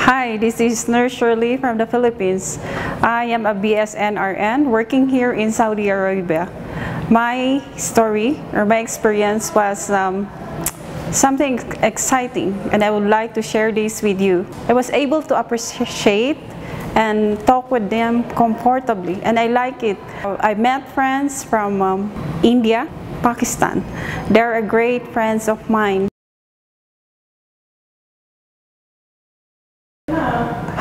Hi, this is Nurse Shirley from the Philippines. I am a BSN RN working here in Saudi Arabia. My story or my experience was something exciting, and I would like to share this with you. I was able to appreciate and talk with them comfortably, and I like it. I met friends from India, Pakistan. They're great friends of mine.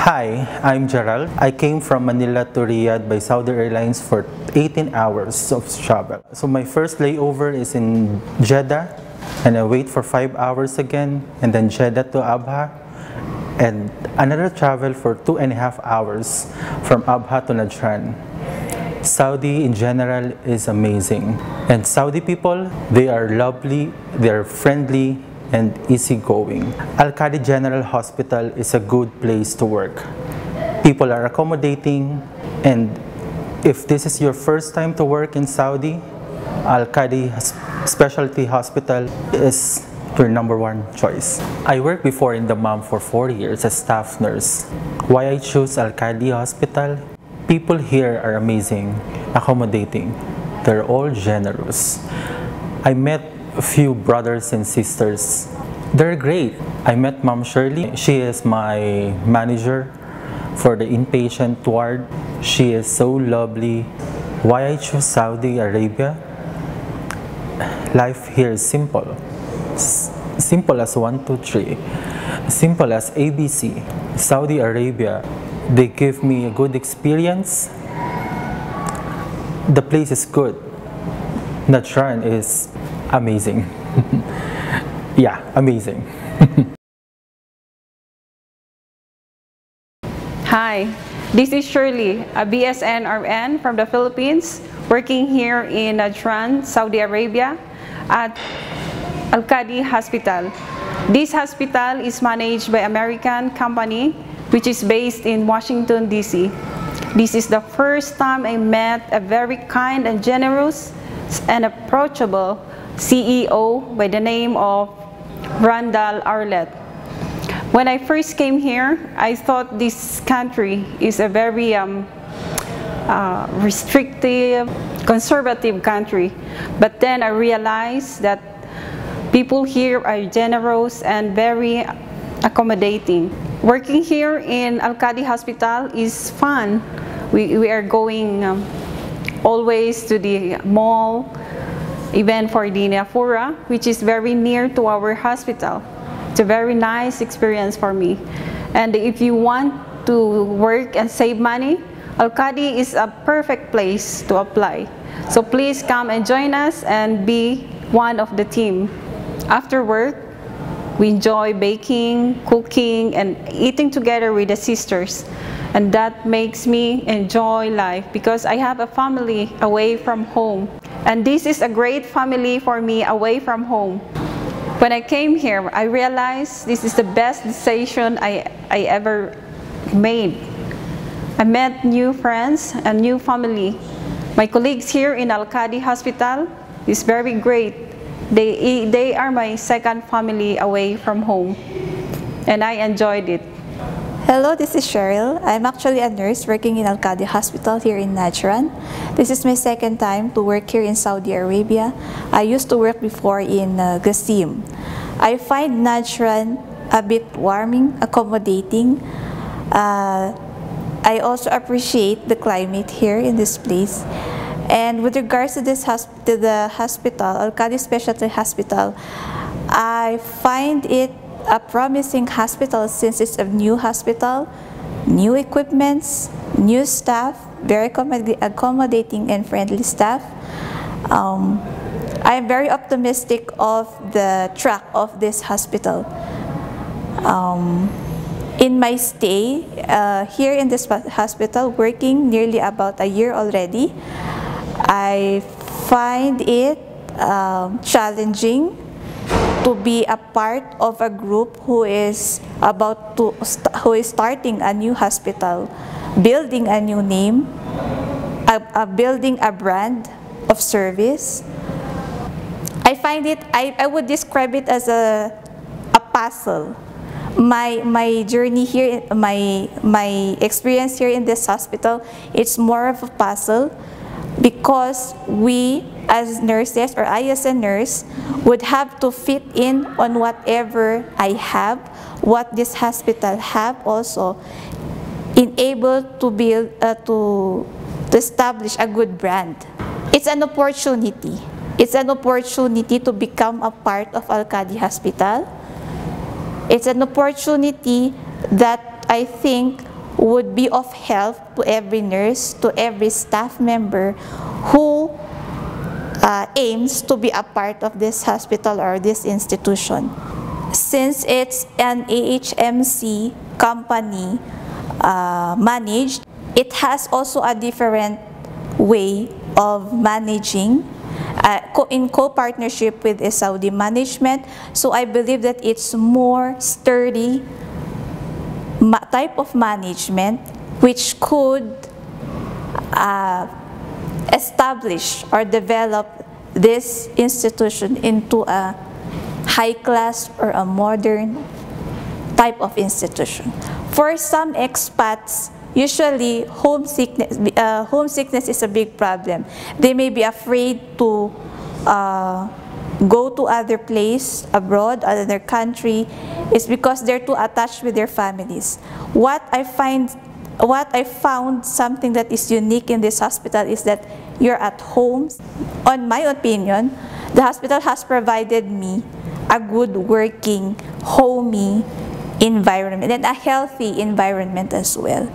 Hi, I'm Gerald. I came from Manila to Riyadh by Saudi Airlines for 18 hours of travel. So my first layover is in Jeddah, and I wait for 5 hours again, and then Jeddah to Abha, and another travel for 2.5 hours from Abha to Najran. Saudi in general is amazing, and Saudi people, they are lovely, they are friendly, and easygoing. Qadi General Hospital is a good place to work. People are accommodating, and if this is your first time to work in Saudi, Qadi Specialty Hospital is your #1 choice. I worked before in Dammam for 4 years as staff nurse. Why I choose Qadi Hospital? People here are amazing, accommodating. They're all generous. I met a few brothers and sisters. They're great. I met Mom Shirley. She is my manager for the inpatient ward. She is so lovely. Why I choose Saudi Arabia? Life here is simple. Simple as 1, 2, 3. Simple as ABC. Saudi Arabia, they give me a good experience. The place is good. Najran is amazing. Yeah, amazing. Hi, this is Shirley, a BSN RN from the Philippines, working here in Najran, Saudi Arabia at Qadi Hospital. This hospital is managed by American company which is based in Washington, D.C. This is the first time I met a very kind and generous and approachable CEO by the name of Randall Arlett. When I first came here, I thought this country is a very restrictive, conservative country. But then I realized that people here are generous and very accommodating. Working here in Qadi Hospital is fun. We are going always to the mall, even for the Nafura, which is very near to our hospital. It's a very nice experience for me. And if you want to work and save money, Qadi is a perfect place to apply. So please come and join us and be one of the team. After work, we enjoy baking, cooking, and eating together with the sisters. And that makes me enjoy life because I have a family away from home. And this is a great family for me away from home. When I came here, I realized this is the best decision I ever made. I met new friends and new family. My colleagues here in Qadi Hospital is very great. They are my second family away from home, and I enjoyed it. Hello, this is Cheryl. I'm actually a nurse working in Qadi Hospital here in Najran. This is my second time to work here in Saudi Arabia. I used to work before in Qasim. I find Najran a bit warming, accommodating. I also appreciate the climate here in this place. And with regards to the hospital, Qadi Specialty Hospital, I find it a promising hospital since it's a new hospital, new equipments, new staff, very accommodating and friendly staff. I am very optimistic of the track of this hospital. In my stay here in this hospital, working nearly about a year already, I find it challenging to be a part of a group who is starting a new hospital, building a new name, building a brand of service. I find it, I would describe it as a puzzle my journey here, my experience here in this hospital, it's more of a puzzle, because we as nurses, or I as a nurse, would have to fit in on whatever I have, what this hospital have also, in able to build, to establish a good brand. It's an opportunity. It's an opportunity to become a part of Qadi Hospital. It's an opportunity that I think would be of help to every nurse, to every staff member who aims to be a part of this hospital or this institution. Since it's an AHMC company managed, it has also a different way of managing in co-partnership with a Saudi management. So I believe that it's more sturdy type of management which could establish or develop this institution into a high-class or a modern type of institution. For some expats, usually homesickness is a big problem. They may be afraid to go to other place abroad, other country, is because they're too attached with their families. What I found something that is unique in this hospital is that you're at home. On my opinion, the hospital has provided me a good working, homey environment and a healthy environment as well.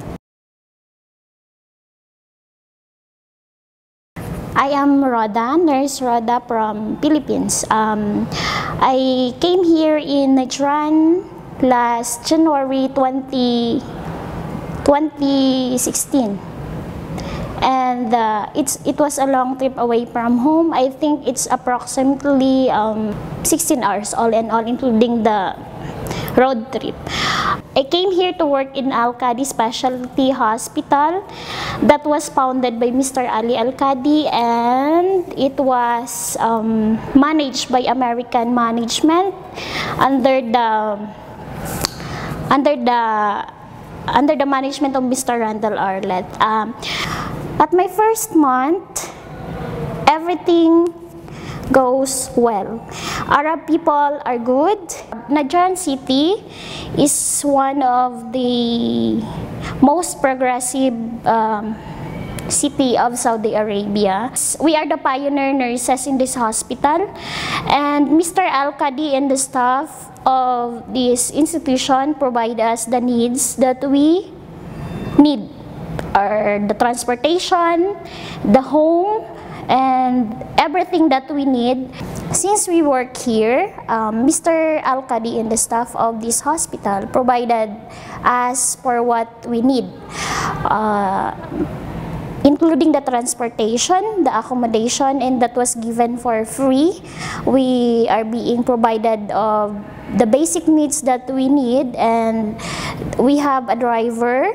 I am Roda, Nurse Roda from Philippines. I came here in Najran last January 2016. And it was a long trip away from home. I think it's approximately 16 hours all in all, including the road trip. I came here to work in Qadi Specialty Hospital that was founded by Mr. Ali Qadi, and it was managed by American management under the management of Mr. Randall Arlett. At my first month, everything goes well. Arab people are good. Najran city is one of the most progressive city of Saudi Arabia. We are the pioneer nurses in this hospital, and Mr. Qadi and the staff of this institution provide us the needs that we need, or the transportation, the home, and everything that we need. Since we work here, Mr. Qadi and the staff of this hospital provided us for what we need, including the transportation, the accommodation, and that was given for free. We are being provided the basic needs that we need, and we have a driver.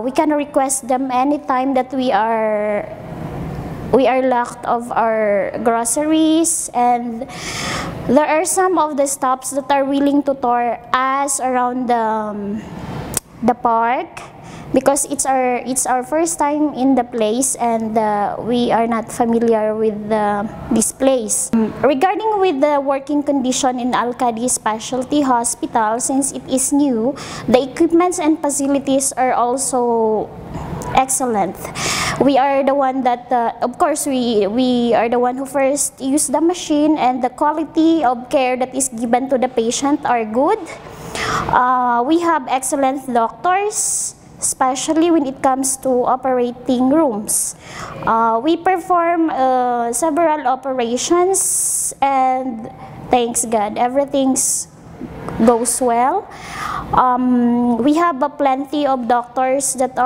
We can request them anytime that we are lacked of our groceries, and there are some of the stops that are willing to tour us around the park, because it's our first time in the place, and we are not familiar with this place. Regarding with the working condition in Qadi Specialty Hospital, since it is new, the equipments and facilities are also excellent. We are the one that, of course, we are the one who first use the machine, and the quality of care that is given to the patient are good. We have excellent doctors, especially when it comes to operating rooms. We perform several operations, and thanks God, everything goes well. We have plenty of doctors that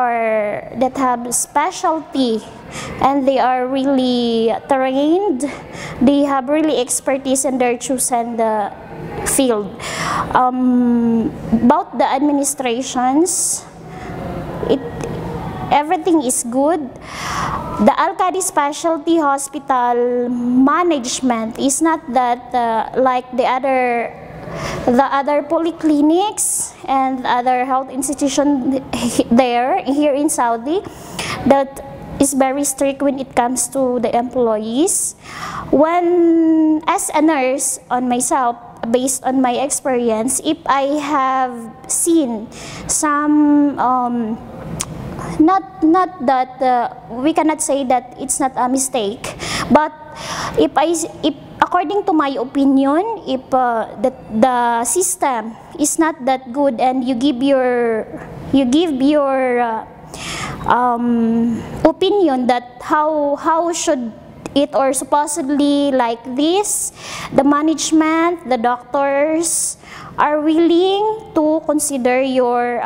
have specialty, and they are really trained. They have really expertise in their chosen field. About the administrations, everything is good. The Qadi Specialty Hospital management is not that like the other the other polyclinics and other health institution there here in Saudi that is very strict when it comes to the employees. When, as a nurse on myself, based on my experience, if I have seen some not that we cannot say that it's not a mistake, but if according to my opinion, if the system is not that good and you give your opinion that how should it or supposedly like this, the management, the doctors are willing to consider your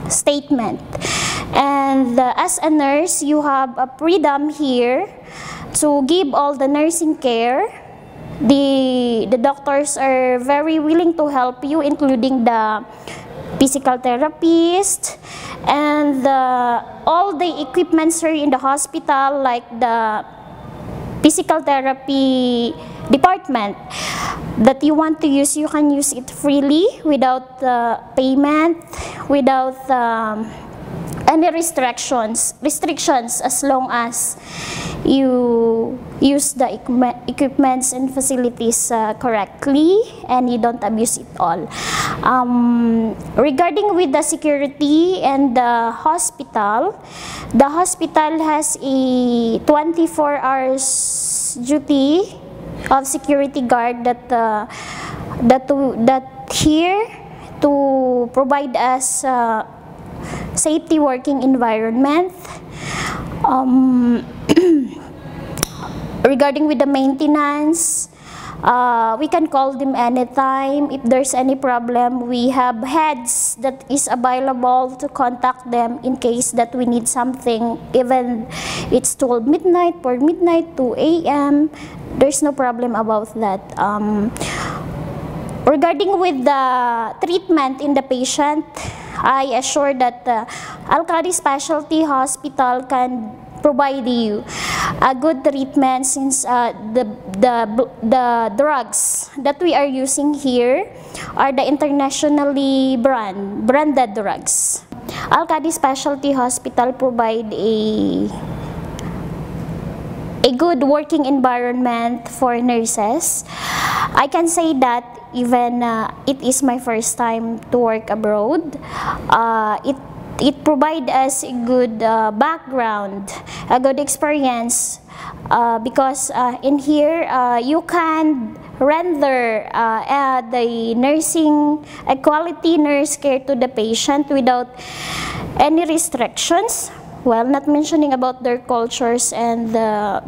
statement. And as a nurse, you have a freedom here to give all the nursing care. The doctors are very willing to help you, including the physical therapist and all the equipments here in the hospital, like the physical therapy department that you want to use, you can use it freely without payment, without any restrictions as long as you use the equipments and facilities correctly and you don't abuse it all. Regarding with the security and the hospital has a 24 hours duty of security guard that here to provide us safety working environment. Regarding with the maintenance, we can call them anytime. If there's any problem, we have heads that is available to contact them in case that we need something, even it's 12 midnight, 4 midnight, 2 a.m. There's no problem about that. Regarding with the treatment in the patient, I assure that Qadi Specialty Hospital can provide you a good treatment, since the drugs that we are using here are the internationally branded drugs. Qadi Specialty Hospital provide a good working environment for nurses. I can say that even it is my first time to work abroad. It provides us a good background, a good experience, because in here you can render the nursing, a quality nurse care to the patient without any restrictions. Well, not mentioning about their cultures and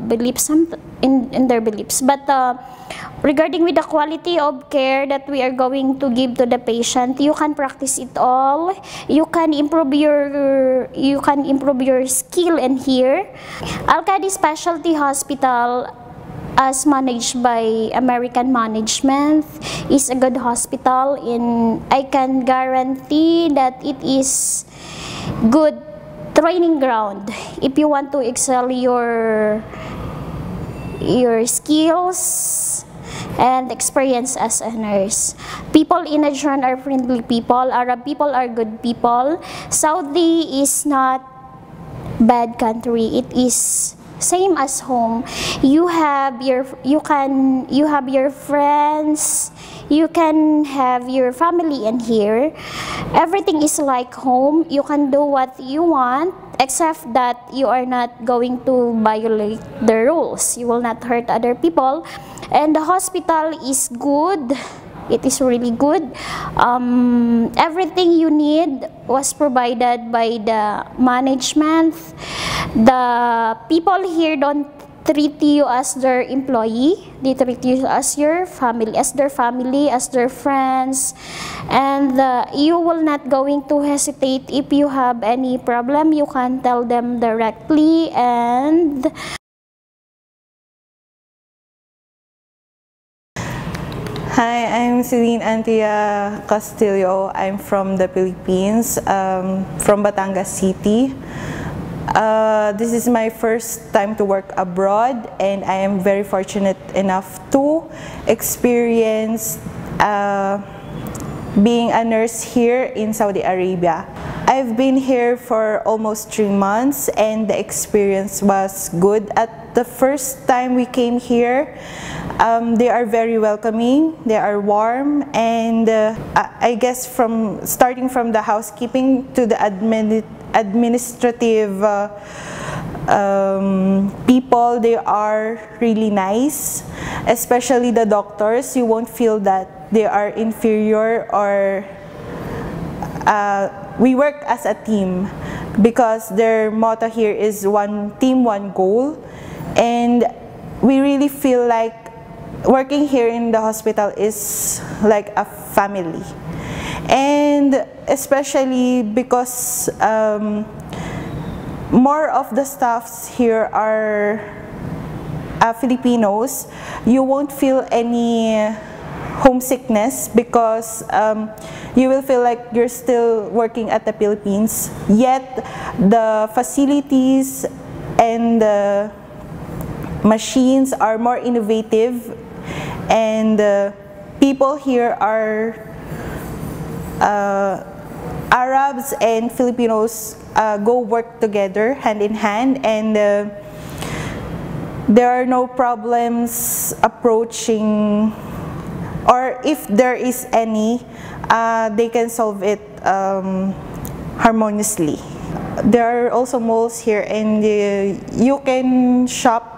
beliefs in their beliefs, but regarding with the quality of care that we are going to give to the patient, you can practice it all. You can improve your skill in here. Qadi Specialty Hospital, as managed by American management, is a good hospital. I can guarantee that it is good training ground if you want to excel your skills and experience as a nurse. People in Najran are friendly people. Arab people are good people. Saudi is not bad country. It is same as home. You have your friends, you can have your family in here. Everything is like home. You can do what you want, except that you are not going to violate the rules. You will not hurt other people. And the hospital is good. It is really good. Everything you need was provided by the management. The people here don't treat you as their employee. They treat you as your family, as their family, as their friends. And you will not going to hesitate. If you have any problem, you can tell them directly. And hi, I'm Celine Antia Castillo. I'm from the Philippines, from Batangas City. This is my first time to work abroad, and I am very fortunate enough to experience being a nurse here in Saudi Arabia. I've been here for almost 3 months and the experience was good. At the first time we came here, they are very welcoming, they are warm, and I guess starting from the housekeeping to the administrative people, they are really nice, especially the doctors. You won't feel that they are inferior or we work as a team because their motto here is one team, one goal, and we really feel like working here in the hospital is like a family. And especially because more of the staffs here are Filipinos, you won't feel any homesickness because you will feel like you're still working at the Philippines, yet the facilities and the machines are more innovative, and people here are Arabs and Filipinos go work together hand in hand, and there are no problems approaching, or if there is any, they can solve it harmoniously. There are also malls here, and you can shop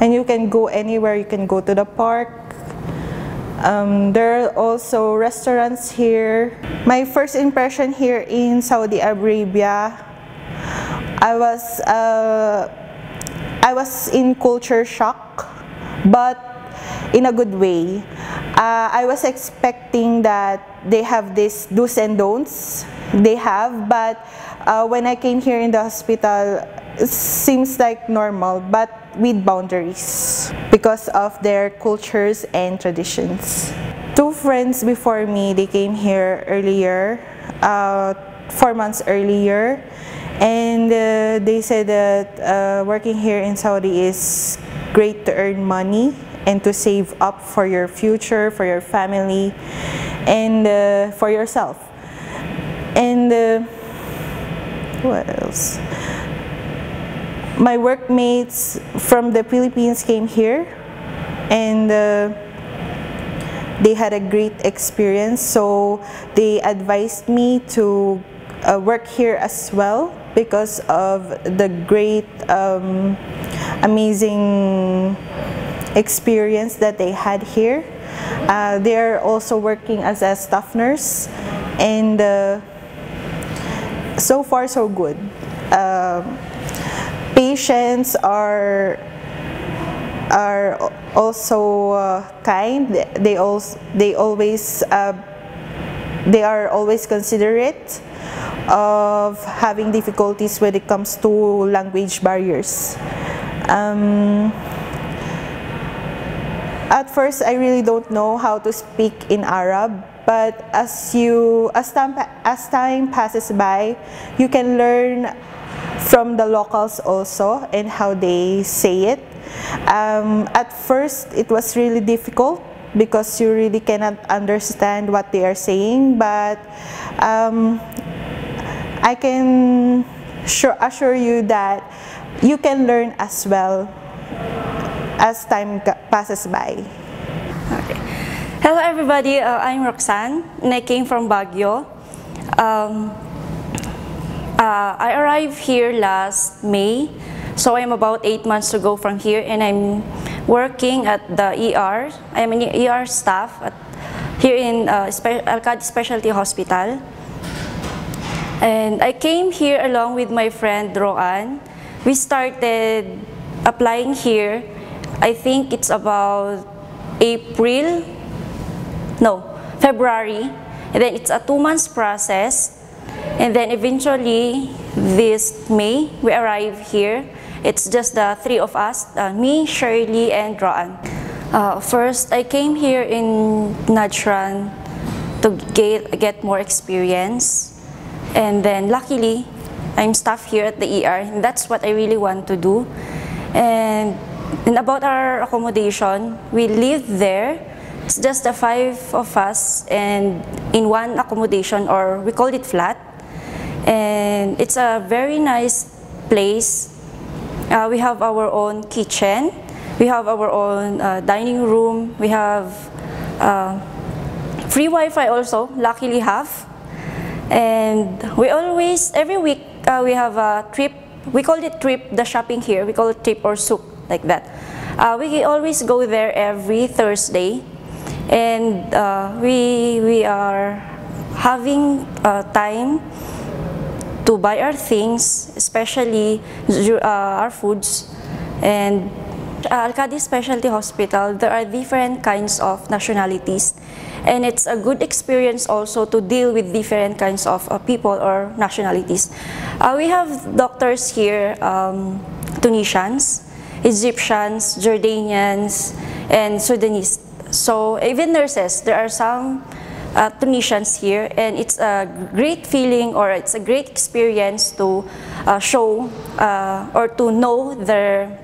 and you can go anywhere. You can go to the park. There are also restaurants here. My first impression here in Saudi Arabia, I was in culture shock, but in a good way. I was expecting that they have this do's and don'ts. They have, but when I came here in the hospital, it seems like normal, but with boundaries because of their cultures and traditions. 2 friends before me, they came here earlier, 4 months earlier, and they said that working here in Saudi is great to earn money and to save up for your future, for your family, and for yourself. And what else? My workmates from the Philippines came here, and they had a great experience, so they advised me to work here as well because of the great amazing experience that they had here. They're also working as a staff nurse, and so far so good. Patients are also kind. They are always considerate of having difficulties when it comes to language barriers. At first, I really don't know how to speak in Arab, but as time passes by, you can learn from the locals also and how they say it. At first, it was really difficult because you really cannot understand what they are saying, but I can assure you that you can learn as well as time passes by. Okay. Hello everybody, I'm Roxanne and I came from Baguio. I arrived here last May, so I'm about 8 months to go from here, and I'm working at the ER. I'm an ER staff here in Qadi Specialty Hospital. And I came here along with my friend Roan. We started applying here, I think it's about February, and then it's a 2 months process. And then eventually, this May, we arrive here. It's just the 3 of us, me, Shirley, and Roan. First, I came here in Najran to get more experience. And then luckily, I'm staff here at the ER, and that's what I really want to do. And about our accommodation, we live there It's just the 5 of us and in one accommodation, or we call it flat. And it's a very nice place. We have our own kitchen. We have our own dining room. We have free Wi-Fi also, luckily have. And we always, every week, we have a trip. We call it trip, the shopping here. We call it trip or souk, like that. We always go there every Thursday. And we are having time to buy our things, especially our foods. And Qadi Specialty Hospital, there are different kinds of nationalities, and it's a good experience also to deal with different kinds of people or nationalities. We have doctors here, Tunisians, Egyptians, Jordanians, and Sudanese. So even nurses, there are some Tunisians here, and it's a great feeling, or it's a great experience to show or to know their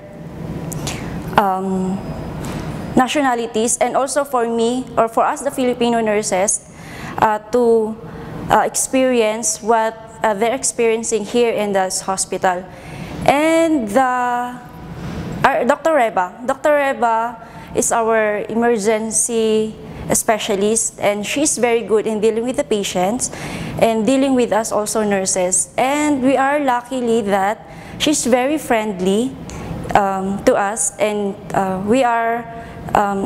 nationalities, and also for me, or for us, the Filipino nurses, to experience what they're experiencing here in this hospital. And Dr. Reba is our emergency specialist, and she's very good in dealing with the patients and dealing with us also nurses. And we are luckily that she's very friendly to us, and we are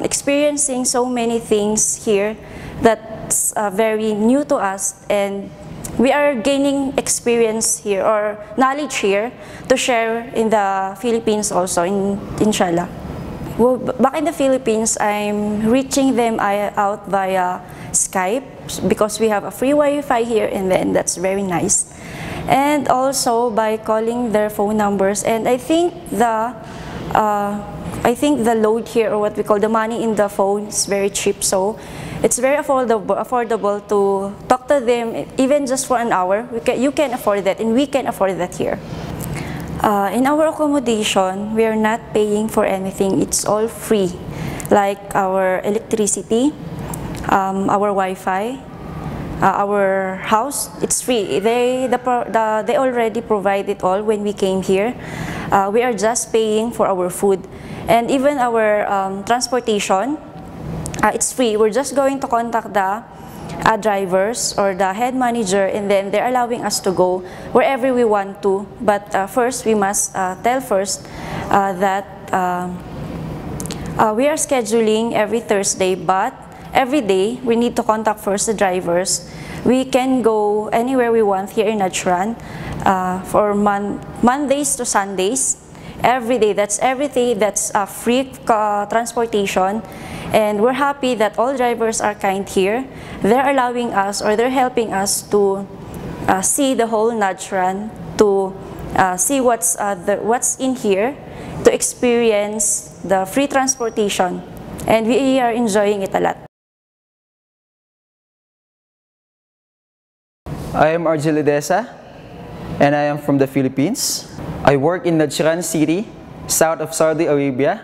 experiencing so many things here that's very new to us, and we are gaining experience here or knowledge here to share in the Philippines also, inshallah. Well, back in the Philippines, I'm reaching them out via Skype because we have a free Wi-Fi here, and then that's very nice. And also by calling their phone numbers. And I think the load here, or what we call the money in the phone, is very cheap. So it's very affordable to talk to them, even just for an hour. You can afford that, and we can afford that here. In our accommodation, we are not paying for anything. It's all free, like our electricity, our Wi-Fi, our house. It's free. They already provide it all when we came here. We are just paying for our food, and even our transportation. It's free. We're just going to contact the drivers or the head manager, and then they're allowing us to go wherever we want to. But first, we must tell first that we are scheduling every Thursday, but every day we need to contact first the drivers. We can go anywhere we want here in Najran for Mondays to Sundays. Every day, that's every day, that's free transportation. And we're happy that all drivers are kind here. They're allowing us, or they're helping us to see the whole Najran, to see what's in here, to experience the free transportation. And we are enjoying it a lot. I am Argel Desa, and I am from the Philippines. I work in Najran City, south of Saudi Arabia,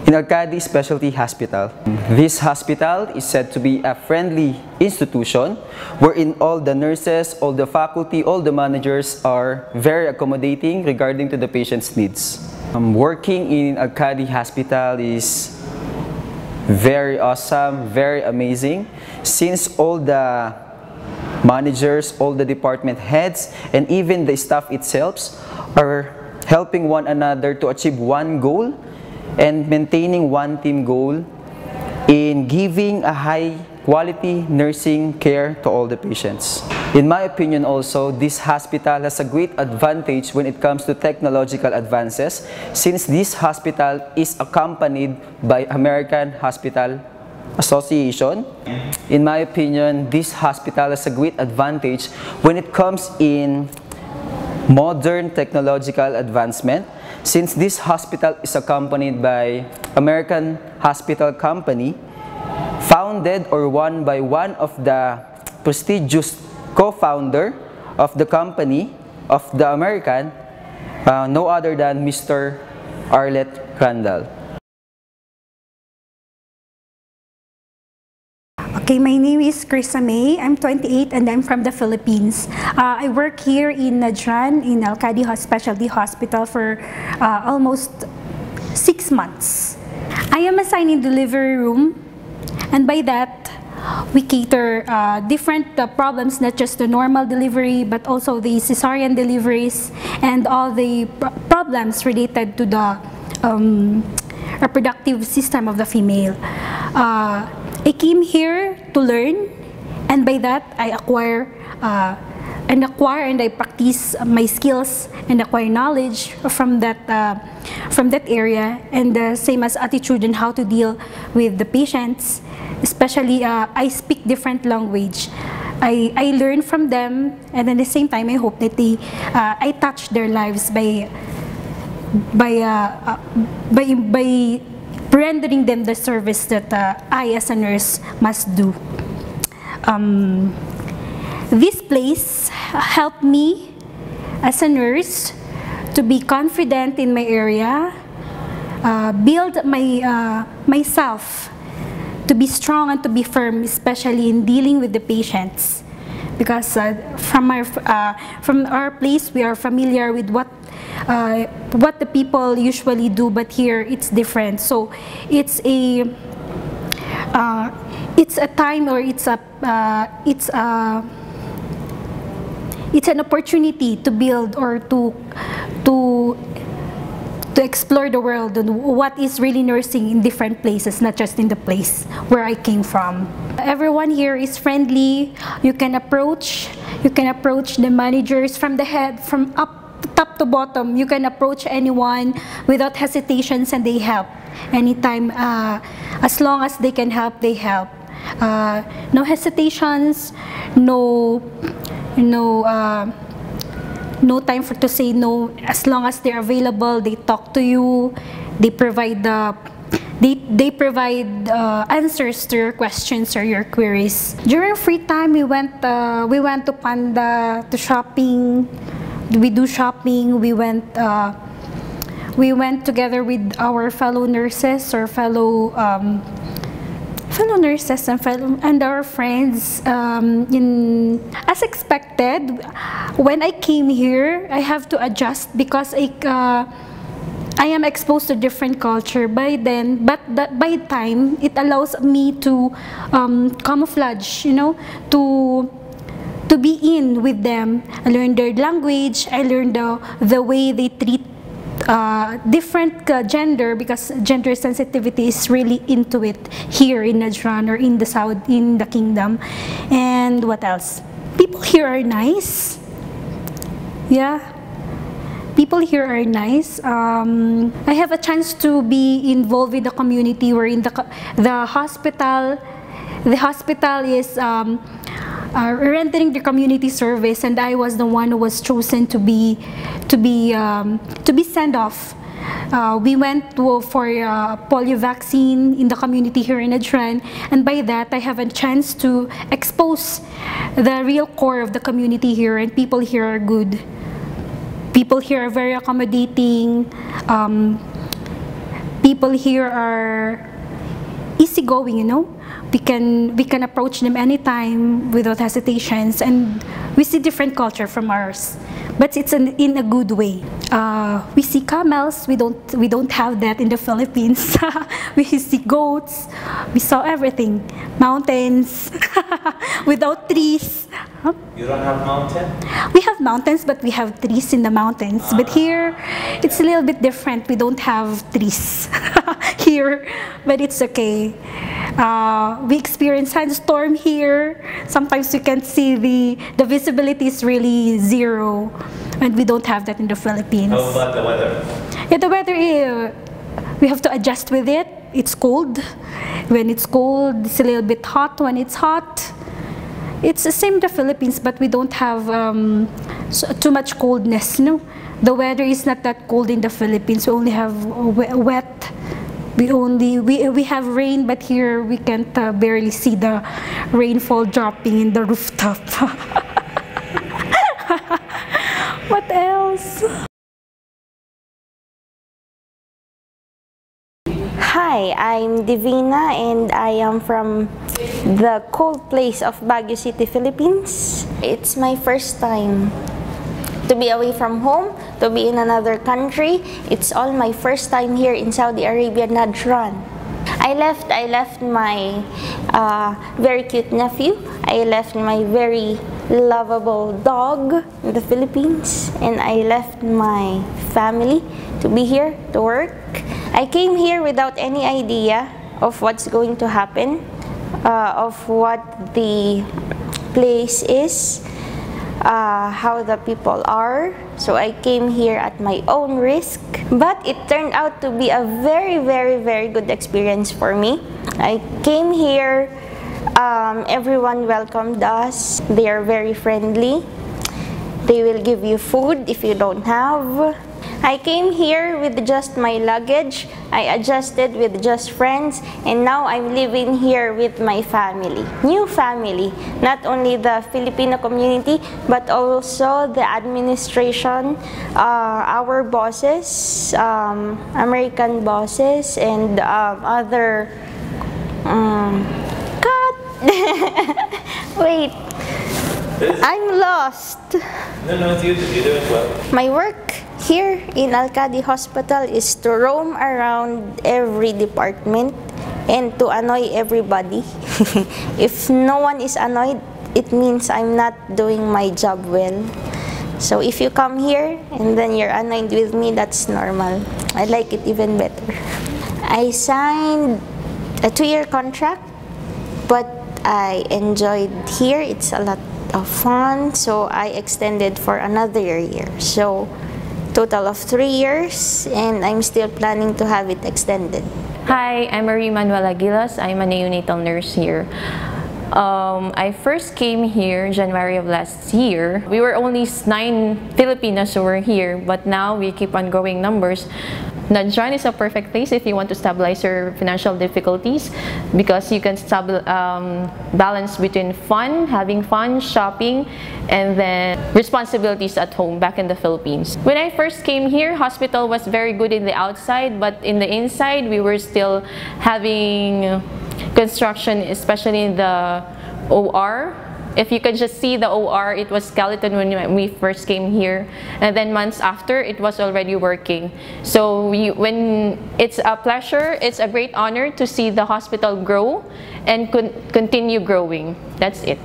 in a Qadi Specialty Hospital. This hospital is said to be a friendly institution wherein all the nurses, all the faculty, all the managers are very accommodating regarding to the patient's needs. Working in a Qadi hospital is very awesome, very amazing, since all the managers, all the department heads, and even the staff itself are helping one another to achieve one goal and maintaining one team goal in giving a high quality nursing care to all the patients. In my opinion also, this hospital has a great advantage when it comes to technological advances, since this hospital is accompanied by American Hospital Association. In my opinion, this hospital has a great advantage when it comes in modern technological advancement, since this hospital is accompanied by American Hospital Company, founded or won by one of the prestigious co-founder of the company, of the American, no other than Mr. Arlet Crandall. Okay, my name is Krista May. I'm 28 and I'm from the Philippines. I work here in Najran in Qadi Specialty Hospital for almost 6 months. I am assigned in delivery room, and by that we cater different problems, not just the normal delivery but also the cesarean deliveries and all the problems related to the reproductive system of the female. I came here to learn, and by that I acquire and I practice my skills and acquire knowledge from that area, and the same as attitude and how to deal with the patients. Especially I speak different language. I learn from them, and at the same time I hope that I touch their lives by rendering them the service that I as a nurse must do. This place helped me as a nurse to be confident in my area, build myself to be strong and to be firm, especially in dealing with the patients. Because from our place, we are familiar with what the people usually do, but here it's different. So it's a time, or it's an opportunity to build or to explore the world and what is really nursing in different places, not just in the place where I came from. Everyone here is friendly. You can approach the managers from the head, from top to bottom. You can approach anyone without hesitations, and they help anytime. As long as they can help, they help. No hesitations, no time to say no. As long as they're available, they talk to you. They provide answers to your questions or your queries. During free time, we went to Panda to shopping. We do shopping. We went together with our fellow nurses or fellow nurses and our friends. As expected, when I came here, I have to adjust because I am exposed to different culture by then. But by time, it allows me to camouflage, to be in with them. I learned their language. I learned the way they treat different gender, because gender sensitivity is really into it here in Najran or in the kingdom. And what else? People here are nice. Yeah, people here are nice. I have a chance to be involved with the community. We're in the hospital. The hospital is rendering the community service, and I was the one who was chosen to be sent off. We went for polio vaccine in the community here in Najran, and by that I have a chance to expose the real core of the community here, and people here are good. People here are very accommodating. People here are easygoing, We can approach them anytime without hesitations, and we see different culture from ours, but it's in a good way. We see camels. We don't have that in the Philippines. We see goats. We saw everything. Mountains without trees. You don't have mountains? We have mountains, but we have trees in the mountains. But here, it's a little bit different. We don't have trees here, but it's okay. We experience sandstorm here. Sometimes you can see the visibility is really zero, and we don't have that in the Philippines. How about the weather? Yeah, the weather, we have to adjust with it. It's cold. When it's cold, it's a little bit hot. When it's hot, it's the same in the Philippines, but we don't have too much coldness. The weather is not that cold in the Philippines. We only have wet. We have rain, but here we can't barely see the rainfall dropping in the rooftop. What else? Hi, Hi, I'm Divina and I am from the cold place of Baguio City, Philippines. It's my first time to be away from home, to be in another country. It's all my first time here in Saudi Arabia, Najran. I left my very cute nephew. I left my very lovable dog in the Philippines, and I left my family to be here to work. I came here without any idea of what's going to happen, of what the place is, how the people are. So I came here at my own risk, but it turned out to be a very good experience for me. I came here, everyone welcomed us. They are very friendly. They will give you food if you don't have. I came here with just my luggage. I adjusted with just friends, and now I'm living here with my family. New family, not only the Filipino community, but also the administration, our bosses, American bosses, and other... cut! Wait, I'm lost. No, it's you. You're doing well. My work here in Qadi Hospital is to roam around every department and to annoy everybody. If no one is annoyed, it means I'm not doing my job well. So if you come here and then you're annoyed with me, that's normal. I like it even better. I signed a 2-year contract, but I enjoyed here. It's a lot of fun, so I extended for another year. So total of 3 years, and I'm still planning to have it extended. Hi, I'm Marie Manuela Aguilas. I'm a neonatal nurse here. I first came here January of last year. We were only 9 Filipinos who were here, but now we keep on growing numbers. Najran is a perfect place if you want to stabilize your financial difficulties, because you can balance between fun, having fun, shopping, and then responsibilities at home back in the Philippines. When I first came here, hospital was very good in the outside, but in the inside, we were still having construction, especially in the OR. If you could just see the OR, it was skeleton when we first came here, and then months after, it was already working. So when it's a pleasure, it's a great honor to see the hospital grow and continue growing. That's it.